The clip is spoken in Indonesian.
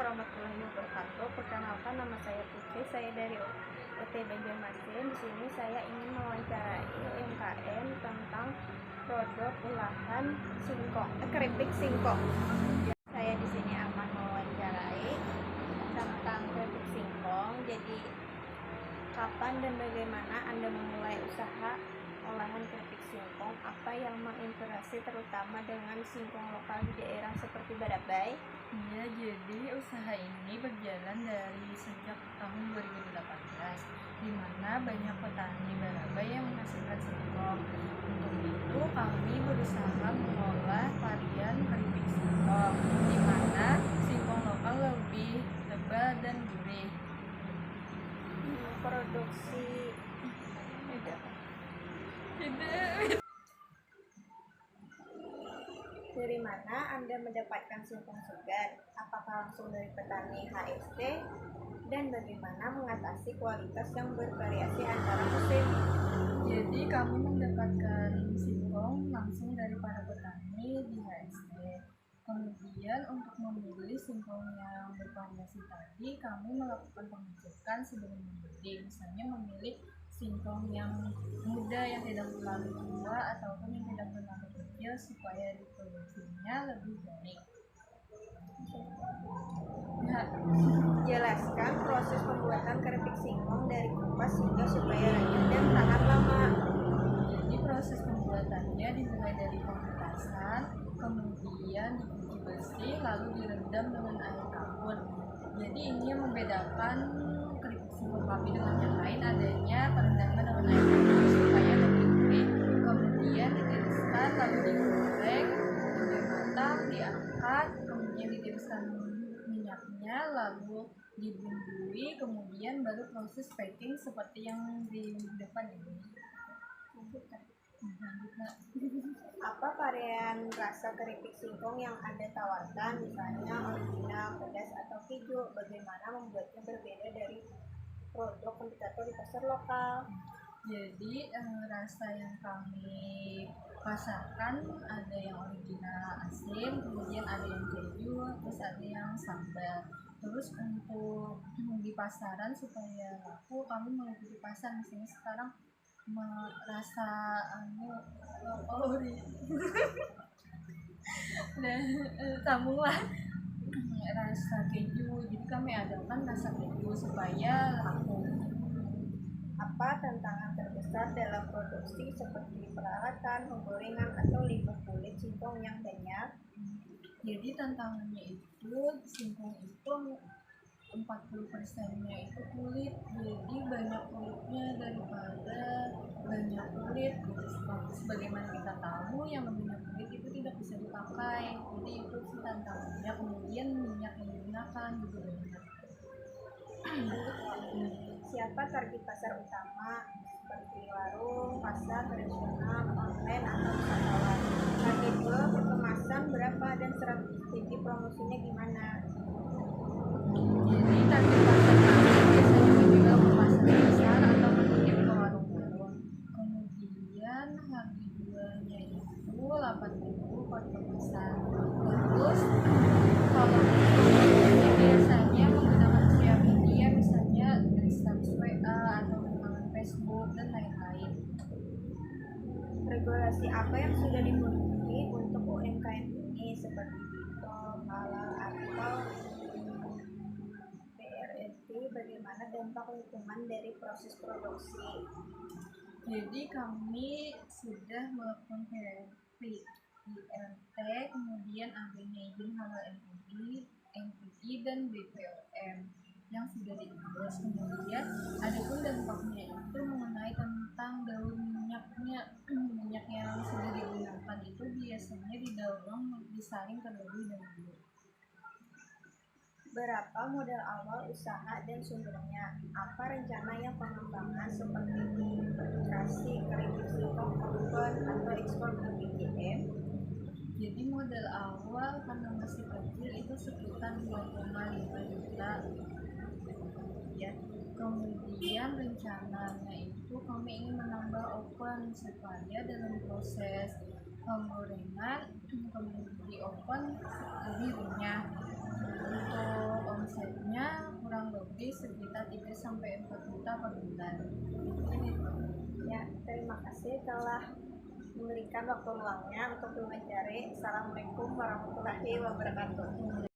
warahmatullahi wabarakatuh. Perkenalkan, nama saya Putri. Saya dari UT Banjarmasin. Di sini saya ingin mewawancarai UMKM tentang produk olahan singkong, keripik singkong. Saya di sini akan mewawancarai tentang keripik singkong. Jadi, kapan dan bagaimana Anda memulai usaha olahan keripik singkong? Apa yang menginspirasi terutama dengan singkong lokal di daerah seperti Badabai? Ya, jadi usaha ini berjalan dari sejak tahun 2018, di mana banyak petani Badabai yang menghasilkan singkong. Untuk itu, kami berusaha mengolah varian keripik singkong, di mana singkong lokal lebih tebal dan gurih. Produksi Dari mana Anda mendapatkan singkong segar? Apakah langsung dari petani HST? Dan bagaimana mengatasi kualitas yang bervariasi antara musim? Jadi kami mendapatkan singkong langsung dari para petani di HST. Kemudian untuk memilih singkong yang bervariasi tadi, kami melakukan pengecekan sebelum membeli. Misalnya memilih singkong yang muda, yang tidak terlalu tua ataupun yang tidak terlalu kecil supaya diproduksinya lebih baik. Jelaskan proses pembuatan keripik singkong dari kupas hingga supaya lanjut dan tahan lama. Jadi proses pembuatannya dimulai dari pementasan, kemudian dicuci bersih, lalu direndam dengan air kabut. Jadi ini yang membedakan keripik singkong kami dengan yang lain, adanya perendaman dengan air kabut supaya lebih gurih. Kemudian ditiriskan, lalu digoreng sampai matang, diangkat, kemudian ditiriskan minyaknya, lalu dibumbui, kemudian baru proses packing seperti yang di depan ini. Apa varian rasa keripik singkong yang Anda tawarkan, misalnya original, pedas, atau keju? Bagaimana membuatnya berbeda dari produk kompetitor di pasar lokal? Jadi rasa yang kami pasarkan ada yang original asin, kemudian ada yang keju, terus ada yang sambal. Terus untuk di pasaran supaya laku, kami mengikuti pasar. Misalnya sekarang merasa ori dan sambunglah rasa keju. Jadi kami adakan rasa keju supaya laku. Apa tantangan terbesar dalam produksi seperti peralatan, penggorengan, atau limbah kulit singkong yang banyak? Jadi tantangannya itu singkong itu 40%-nya itu kulit, jadi banyak kulitnya daripada banyak kulit. Sebagaimana kita tahu, yang banyak kulit itu tidak bisa dipakai, jadi itu sih tantangannya. Kemudian minyak yang digunakan juga banyak. Siapa target pasar utama seperti warung, pasar tradisional, online, atau wisatawan? Target jual per kemasan berapa dan strategi promosinya gimana? Jadi target pasar kami biasanya menjual ke pasar besar atau menitip ke warung-warung. Kemudian harga jualnya itu 8.000 per kemasan. Terus kalau promosinya biasanya menggunakan sosial media, misalnya dari status WA atau menggunakan Facebook dan lain-lain. Regulasi apa yang sudah dipenuhi untuk UMKM ini seperti BPOM, halal, atau BRRT? Bagaimana dampak lingkungan dari proses produksi? Jadi kami sudah melakukan PRT, kemudian adanya izin halal MUI dan BPOM yang sudah diurus. Kemudian adapun dampaknya itu mengenai tentang daun minyaknya, minyak yang sudah digunakan itu biasanya didorong disaring terlebih dahulu. Berapa modal awal usaha dan sumbernya? Apa rencana yang pengembangan seperti integrasi keripik singkong oven atau ekspor ke BGM? Jadi modal awal karena masih kecil itu sekitar 2,5 juta ya. Kemudian rencananya itu kami ingin menambah oven supaya dalam proses penggorengan kemudian di oven lebih renyah. Untuk sekitar 3-4 juta per bulan. Ini Ya, terima kasih telah memberikan waktu luangnya untuk mencari. Assalamualaikum warahmatullahi wabarakatuh.